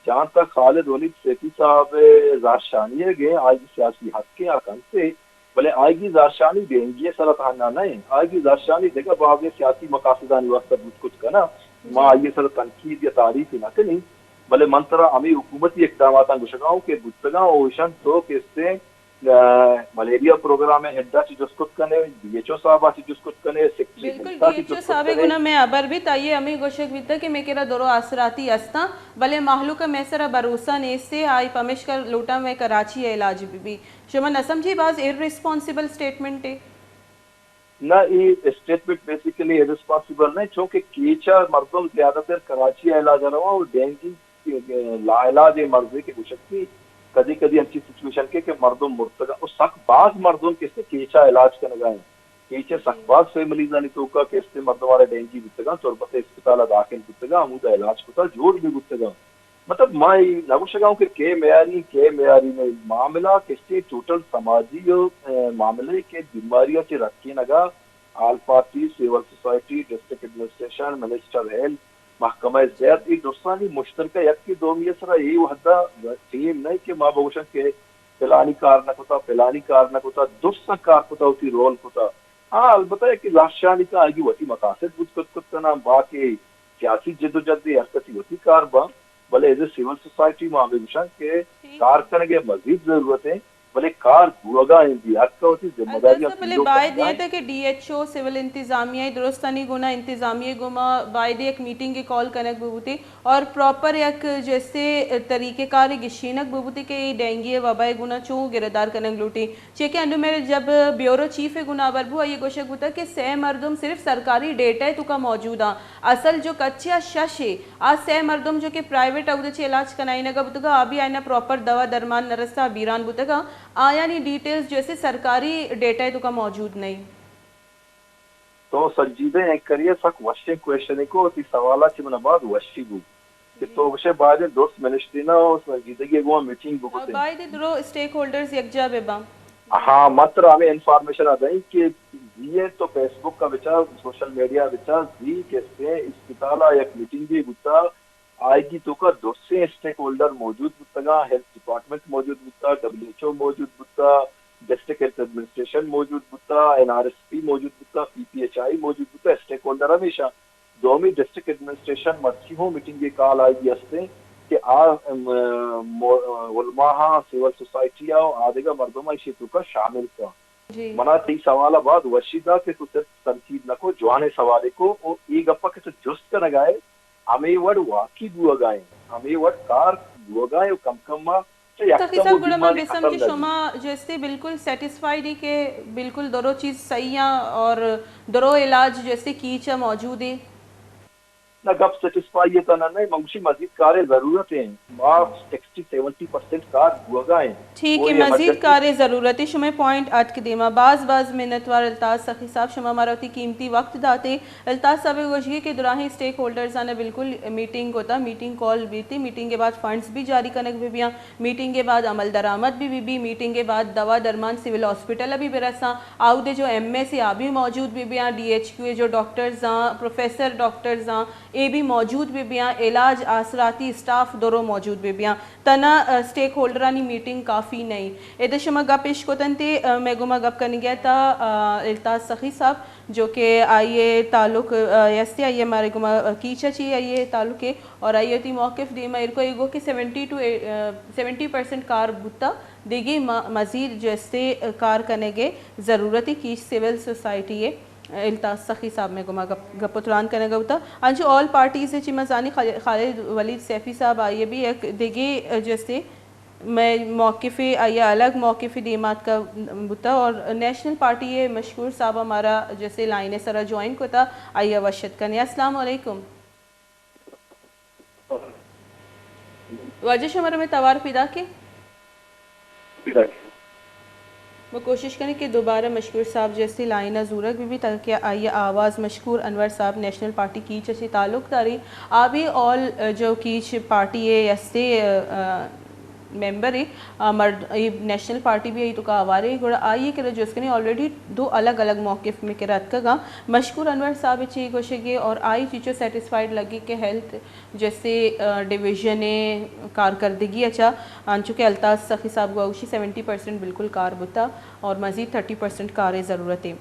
जहाँ तक खालिद वली सैफी साहब जहर शानी गए आज सियासी हक के आकन से بلے آئیگی زارشانی دینگی سرطانہ نہیں آئیگی زارشانی دیکھا بعض سیاسی مقاصدانی واسطہ کچھ کا نا ما آئیے سر تنقید یا تعریف نہ کنی بلے منترا ہمیں حکومتی اقدامات گشگاؤں کے گتگاں اوشن تو کہ اس سے ملیریا پروگرام ہڈا چی جس کچھ کنے ڈی ایچ او صاحبہ چی جس کچھ کنے
بالکل ڈی ایچ او صاحب گنا میں ابر بھی تائیے ہمیں گوشک بیتا کہ میں کہرا درو آسراتی استا بلے محلو کا میں سرا بروسہ نیستے آئی پمش کر لوٹا میں کراچی علاج بھی شما نہ سمجھی باز ارریسپانسیبل سٹیٹمنٹ ہے
نہ یہ اسٹیٹمنٹ بیسیکلی ارریسپانسیبل نہیں چونکہ کیچا مردم زیادہ تر کراچی علاج رہا اور ڈینگی لا علاج مرضی کے گشکتی کدی کدی اچھی سچویشن کے کہ مردم مرتگا اور سخت بعض مردم کس سے کیچا علاج کرنے گئے کیچے سخت بعض فیملیز آنی تو کا کہ اس سے مردم والے ڈینگی بتگا تربت اسپتال داخل بتگا عمودہ علاج کتا جوڑ بھی بتگا مطلب میں نگوش گاؤں کہ معیاری میں معاملہ کس سے ٹوٹل سماجی معاملے کے بیماریوں سے رکھی نگا all party civil society district administration minister health محکمہ زیت یہ دوستانی مشترکہ یک کی دومی سرا یہی وحدہ ٹیم نہیں کہ ماں بوشن کے فلانی کار نہ کتا دوستا کار کتا ہوتی رول کتا ہاں البتہ ہے کہ لاشانی کا آگی وطی مقاصد کت کا نام باقی سیاسی جد و جدی حرکتی ہوتی کار با بلے ایز اے سیول سوسائٹی میں آگے گوشن کے کار کرنے کے مزید ضرورت ہے بلے کار گوگا ہیں بھی حق کا ہوتی ذمہ داریاں
بلے باید نہیں تھا کہ ڈی ایچ او سیول انتظامیہ درستانی گنا انتظامیہ گما باید ایک میٹنگ کی کال کنک ببوتی اور پراپر ایک جیسے طریقہ کار گشینک ببوتی کہ ڈینگی وبائے گنا چوں گردار کنک لوٹی چیکہ انڈو میرے جب بیورو چیف گنا بربو یہ گوشک ہوتا کہ سہ مردم صرف سرکاری ڈیٹا ہے تو کا موجود ہاں اصل جو کچیا شش ہے آج سہ مردم جو کہ پرائیویٹ اودچے علاج کنائی نگا بتگا آبی آئینا پراپر دوا درمان نرستا بیران بتگا آیا نہیں ڈیٹیلز جیسے سرکاری ڈیٹا ہے تو کا موجود نہیں
تو سنجیدہ ایک کریے سک وشی کوئیشن کو تی سوالا چی من بعد وشی بو کہ تو وشے بعد دوست منشتی نا سنجیدگی گوا میٹنگ بو کتے
باید درو سٹیک ہولڈرز یک جا بے با
ہاں مطر ہمیں انفارمیشن آدھائی کہ یہ تو فیس بک کا بچا سوشل میڈیا بچا زی کیسے اسپتالہ یک میٹنگ بھی بتا آئے گی تو کا دوسرے اسٹیک ہولڈر موجود بتگا ہیلتھ ڈپارٹمنٹ موجود بتا ڈبلیو ایچ او موجود بتا ڈسٹرکٹ ہیلتھ ایڈمنسٹریشن موجود بتا این آر ایس پی موجود بتا پی پی ایچ آئی موجود بتا اسٹیک ہولڈر ہمیشہ دومی ڈسٹرکٹ ایڈمنسٹریشن مرچی ہوں میٹنگ کے کال آئے گی ہستے کہ علماء سیول سوسائٹی آدھے گا مردمہ شیطو کا شامل کا منا تی سوالہ بعد وشیدہ کہ تو صرف تنقید نہ کو جوانے سوالے کو اور ایک اپا کہ تو جست کا نگائے ہمیں وڈ واقعی گوہ گائیں ہمیں وڈ کار گوہ گائیں و کم کم ماں
تاکہ صاحب گوڑا میں بسم کی شما جیسے بالکل سیٹسفائیڈ ہی کہ بالکل درو چیز صحیح اور درو علاج جیسے کیچا موجود ہے
نہ گپ سیٹسفائی یہ تنا نہیں منگوشی مزید کاریں ضرورت ہیں آپ 60-70% کار گوگا ہیں
ٹھیک ہے مزید کاریں ضرورت ہے شما پوائنٹ آٹ کے دیما بعض منتوار الطاز سخی صاحب شما ماروتی قیمتی وقت داتے الطاز صاحب گوشگی کے دراہیں سٹیک ہولڈرز آنا بالکل میٹنگ ہوتا میٹنگ کال بھی تھی میٹنگ کے بعد فنڈز بھی جاری کنک بھی بیاں میٹنگ کے بعد عمل درآمد بھی میٹنگ کے بعد دوا درمان سول ہاسپٹل ابھی برساں آؤ دے جو ایم ایس آبی موجود بھی بیاں ڈی ایچ کیو جو ڈاکٹرز ہاں پروفیسر ڈاکٹرز ہاں اے بھی موجود بھی بیاں علاج آسراتی اسٹاف درو موجود بھی بیاں تنا سٹیک ہولڈرانی میٹنگ کافی نہیں ایدہ شما گپ پیش کو تنتے میں گما گپ کرنے گیا تھا الطاز سخی صاحب جو کہ آئیے تعلق یستے آئیے ہمارے گما کیچا چی آئیے تعلق ہے اور آئیے تی موقف دیما ارکو ایگو کہ 70% کار بوتا دیگی مزید جیسے کار کرنے گے ضرورتی کیچ سیول سوسائٹی ہے الطاز سخی صاحب میں گما گپتران کرنے گا ہوتا انچو آل پارٹیز سے چیمزانی خالد ولید سیفی صاحب آئیے بھی ایک دیگے جیسے میں موقف آئیے الگ موقف دیمات کا بتا اور نیشنل پارٹی ہے مشکور صاحب ہمارا جیسے لائن سرا جوائن کو تھا آئیے وشت کرنے السلام علیکم واجہ شمارہ میں توار پیدا کے وہ کوشش کریں کہ دوبارہ مشکور صاحب جیسے لائنہ زورک بھی تاکہ آئیے آواز مشکور انور صاحب نیشنل پارٹی کیچ اچھی تعلق داری آبی آل جو کیچ پارٹی ہے یستے मेंबर है मर्द नेशनल पार्टी भी आई तो का आवारे गुड़ा आइए कि जिसके ऑलरेडी दो अलग अलग मौक़िफ़ में के रत का मशकूर अनवर साहब ची गोशगे और आई चीज़ों सेटिस्फाइड लगी कि हेल्थ जैसे डिवीज़न कारकर्दगी अच्छा चूँकि अल्ताफ़ सखी साहब गोशी 70% बिल्कुल कार बुता और मज़ीद 30% कार ज़रूरत है।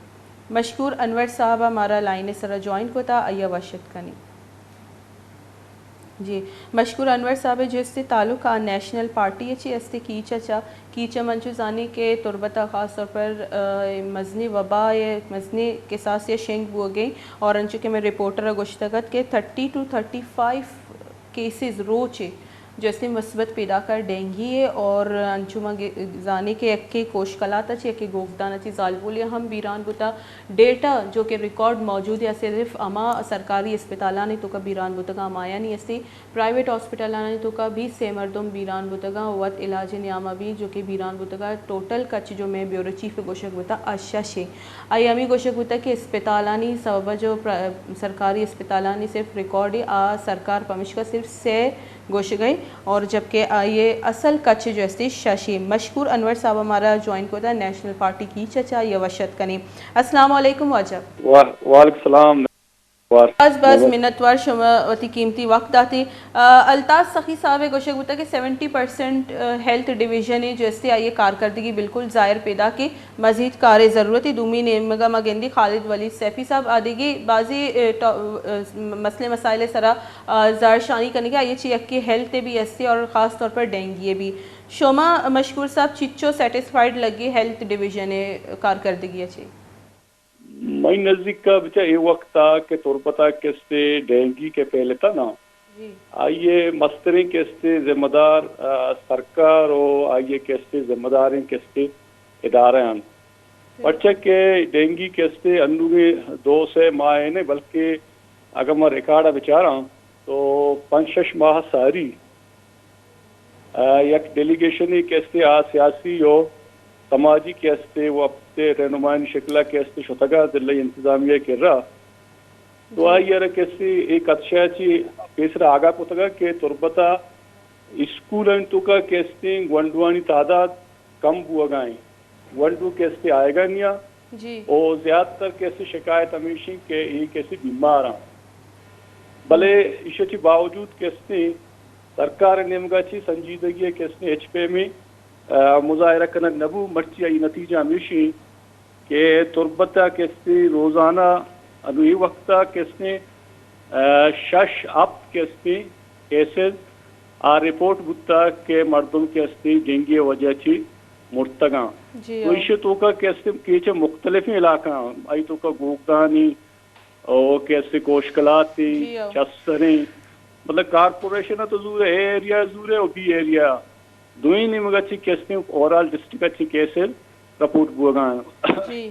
मशकूर अनवर साहब हमारा लाइन सरा ज्वाइन को था अय्या वशत कनी जी मशकूर अनवर साहब जिससे ताल्लुक नेशनल पार्टी अच्छी अस्ते कीचा मंचू जाने के तुरबता ख़ास तौर पर मजनी वबा मजनी के साथ से शेंग बुआ गई और अंचु के मैं रिपोर्टर गुश्तगत के 30 to 35 केसेस रोचे जैसे मुस्बत पैदा कर डेंगी है और अंचुमा जाने के अक्के कोशकलात अच्छी अक्के गोगदान अच्छी जालबुलिया हम बीरान बुता डेटा जो कि रिकॉर्ड मौजूद है सिर्फ अमा सरकारी अस्पताल ने तो का बीरान बुतगा माया नहीं ऐसे प्राइवेट हॉस्पिटल ने तो का भी से मरदम बीरान बुतगा वत इलाज नियामा भी जो कि बीरान बुतगा टोटल कच जो मैं ब्यूरो चीफ गोशक बुता अशा शे आई अमी गोशक बुता कि अस्पतालानी सबब जो सरकारी अस्पतालानी सिर्फ रिकॉर्ड आ सरकार पमिश का सिर्फ से गोश गई और जबकि ये असल कच्छ जो है शशि मशकूर अनवर साहब हमारा ज्वाइन को था नेशनल पार्टी की चचा या वशत कनी अस्सलाम वालेकुम वाजब
वालेकुम सलाम
बस मिन्नतवार शमती कीमती वक्त आती अल्ताफ़ सखी साहब गोशक बुता कि 70% हेल्थ डिवीज़न है जैसे आइए कारकर्दगी बिल्कुल ज़ाहिर पैदा की मज़ीद कार ज़रूरत है दूमी नेमगा मगेंदी खालिद वली सैफ़ी साहब आदेगी बाजी मसले मसाइल सरा ज़ार शानी करने के आइए ची अक्की हेल्थ भी ऐसे और ख़ास तौर पर डेंगी भी शोमा मशकूर साहब चिच्चो सेटिस्फाइड लगी हेल्थ डिवीज़न कारकर्दगी अच्छी
मई नजदीक का बच्चा ये वक्त था कि तुरबता किस्ते डेंगी के पहले था ना आइए मस्तरी किस्ते जिम्मेदार सरकार और आइए किस्ते जिम्मेदार किस्ते इदारे हैं बच्चे के डेंगी किस्ते अन्नू में 2 से माह ने बल्कि अगर मैं रिकॉर्ड बेचारा तो 5-6 माह सारी एक डेलीगेशन ही किस्ते आ सियासी हो समाजी के हस्ते वो अपने रहनुमाई शक्ला के हस्ते शुतगा दिल्ली इंतजामिया कर रहा तो आई यार कैसे एक अच्छा ची केसर आगा पुतगा के तुरबता स्कूल तो का कैसे वंडवानी तादाद कम हुआ गए वंडू कैसे आएगा नहीं और ज्यादातर कैसे शिकायत हमेशा के ये कैसे बीमार हैं भले इसके बावजूद कैसे सरकार नेमगा ची संजीदगी कैसे HP में मुजाहरा कनक नबू मर्ची आई नतीजा हमेशी के तुरबता कैसे रोज़ाना अभी ये वक्त कैसे शश अप कैसे केसेस आ रिपोर्ट बुता के मर्दों कैसे डेंगी वजह ची मुर्तगा तो इसे तो का कैसे केचे मुख्तलिफ इलाका आई तो का गोगदानी और कैसे कोशकलाती चस्सरे मतलब कारपोरेशन तो जूर एरिया जूर और बी एरिया दुई ने मगर अच्छी कैसे ओवरऑल डिस्ट्रिक्ट अच्छी कैसे रिपोर्ट बुआ
जी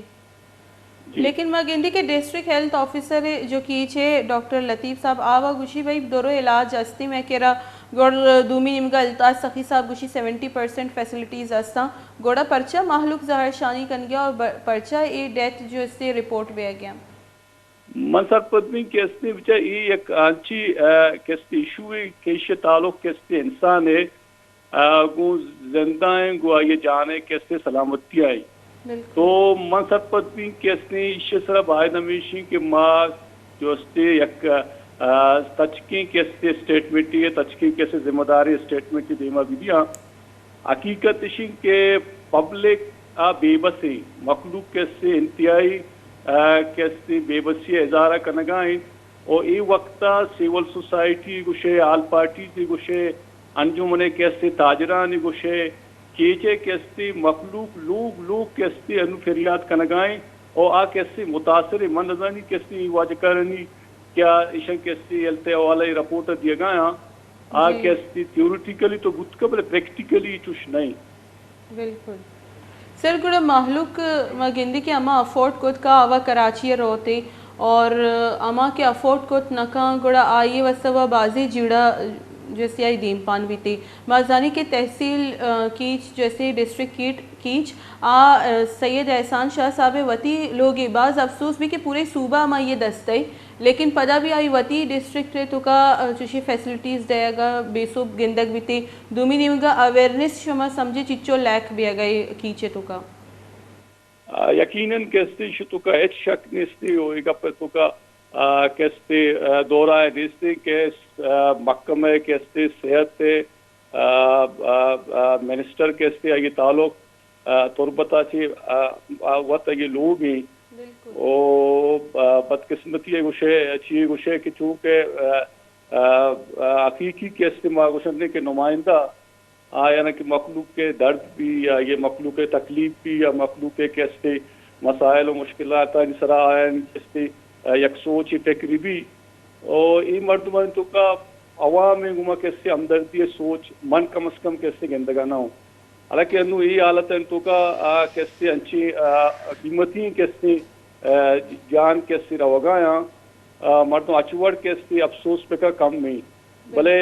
लेकिन मगेंदी के डिस्ट्रिक्ट हेल्थ ऑफिसर जो की छे डॉक्टर लतीफ़ साहब आवा गुशी भाई दोरो इलाज अस्ती में केरा गोड़ दूमी निमगा अल्ताफ़ सखी साहब गुशी 70% फैसिलिटीज़ अस्ता गोड़ा पर्चा माहलूक ज़ाहिर शानी कन गया और पर्चा ये डेथ जो इससे रिपोर्ट में आ गया
मनसर पत्नी कैसे बच्चा ये एक अच्छी कैसे इशू है कैसे ताल्लुक कैसे इंसान है गो जिंदा है गो ये जाने कैसे सलामती आई तो मनसर पत्नी कैसे इसे सरा बाहर नमीशी के माँ जो अस्ते एक तचकी कैसे स्टेटमेंट है तचकी कैसे जिम्मेदारी स्टेटमेंट देमा भी दिया हकीकत इसी के पब्लिक बेबसी मखलूक कैसे इंतहाई कैसे बेबसी इजारा करना और ये वक्त सिविल सोसाइटी गुशे आल पार्टी से गुशे अंजुमने कैसे ताजरानी गुशे केचे कैसे मखलूक लोग कैसे अनु फरियाद कनगाएं और आ कैसे मुतासर मनजानी कैसे वाजकारनी क्या इशा कैसे एलते वाले रिपोर्ट दिया गया आ कैसे थ्योरेटिकली तो गुतकबल प्रैक्टिकली चुश नहीं
बिल्कुल सर गुड़ा माहलूक मगिंदी के अमा अफोर्ड कोत का आवा कराची रोते और अमा के अफोर्ड कोत नका गुड़ा आइए वसवा बाजी जिड़ा जैसे आई दीम पान बीते माजानी के तहसील कीच जैसे डिस्ट्रिक्ट कीच सैयद एहसान शाह साहब वती लोग बाज़ अफसोस भी कि पूरे सूबा में ये दस्तई लेकिन पदा भी आई वती डिस्ट्रिक्ट तो का चुशी फैसिलिटीज़ देगा बेसुब गिंदक बीते दुमी निमगा अवेयरनेस शमा समझे चिच्चो लैक भी गई कीचे तो का
यकीनन कैसे शुतु का एच शक निस्ती होएगा पर तो का कैसे दौरा निस्ती के महकमे कैसे सेहत मिनिस्टर कैसे ये ताल्लुक तुरबता से वत ये लोग ही ओ बदकिस्मती गुशे अच्छी गुशे कि चूँकि हकीकी के इस्तेमाल गुशरने के नुमाइंदा यानी कि मखलूक के दर्द भी या ये मखलूक के तकलीफ भी या मखलूक के कैसे मसाइल और मुश्किलात सरा कैसे यक सोच तकरीबी और ये मर्दमान तो का अवाम में गुमा कैसे हमदर्दी सोच मन कम अज़ कम कैसे गंदगाना हो हालांकि अनु ये हालत है तो का कैसे अच्छी कीमती कैसे जान कैसे रवगाया मर्दों अचवड़ कैसे अफसोस पे का कम नहीं भले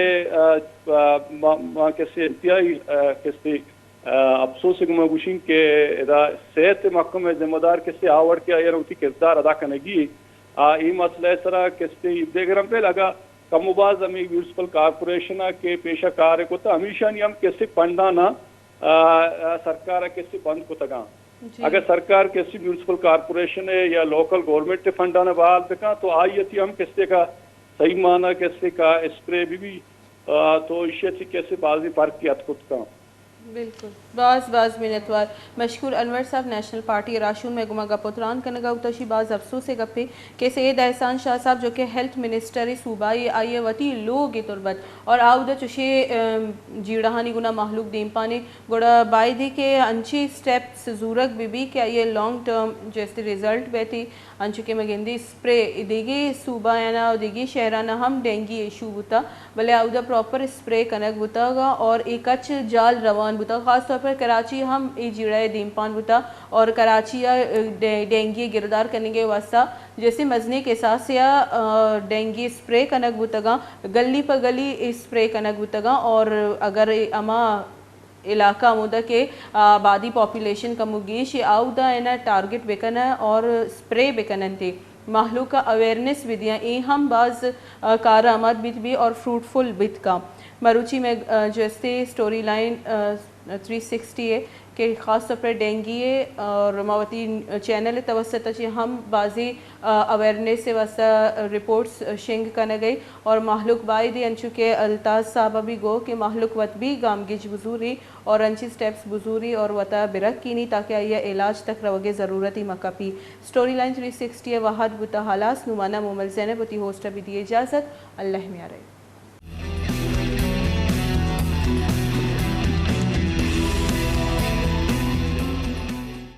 कैसे इंतहाई कैसे अफसोस गुशिन के सेहत महकमे जिम्मेदार कैसे आवड़ के आयर उसी किरदार अदा करेगी ये मसला सरा कैसे देगरम पे लगा कमुबाज हमें म्यूनसिपल कारपोरेशन के पेशा कार्य को तो हमेशा नहीं हम कैसे फंडा ना सरकार कैसे बंद को तगा अगर सरकार कैसे म्यूनसिपल कारपोरेशन है या लोकल गवर्नमेंट के फंडा ने बहाल तका तो आई थी हम कैसे का सही माना कैसे का स्प्रे भी तो इसे कैसे बाजी पार्क की खुद का
बिल्कुल बाज़ मिनतवार मशकूर अनवर साहब नेशनल पार्टी राशून में गुमा गपुतरान कनगा उतशी बाज़ अफसोस गप्पे के सैयद एहसान शाह साहब जो कि हेल्थ मिनिस्टर सूबाई आइए वती लोग तुरबत और आउदा चुशे जीड़ाहानी गुना महलूक दीम पाने गुड़ा बायदी के अंची स्टेप्स जूरक बीबी के आइए लॉन्ग टर्म जैसे रिजल्ट बेती अंचु के मगेंदी स्प्रे दिगी सूबा याना दिगी शहराना हम डेंगी इशू बुता भले आउदा प्रॉपर स्प्रे कनक बुतागा और एक अच्छ जाल रवान बुता ख़ास तौर पर कराची हम ये जीड़ा दीमपान बुता और कराची या डेंगी गिरदार करने के वास्ता जैसे मजने के साथ या डेंगी स्प्रे कनक बुतगा गली पर गली स्प्रे कनक बुतगा और अगर अमा इलाका मुदा के आबादी पॉपुलेशन का मुगीश आउदा है ना टारगेट बेकना और स्प्रे बेकनन थे महलू का अवेयरनेस विधियाँ ये हम बाज़ कारआमद बित भी और फ्रूटफुल बित का मरूची में जैसे स्टोरी लाइन 360 है कि ख़ास तौर पर डेंगी है और मावती चैनल तवसत हम बाजी अवेयरनेस से वास्ता रिपोर्ट्स शेंग करने गई और महलुक बाई दी अंचु के अल्ताज साहब भी गो कि महलुक वत भी गामगिज बुजूरी और अंची स्टेप्स बुजूरी और वता बिरक की नहीं ताकि यह इलाज तक रवगे ज़रूरती मकपी स्टोरी लाइन 360 वहाद बुता हालास नुमाना मोमल ज़ैनब होस्ट भी दिए इजाज़त अल्लाह में आ रही।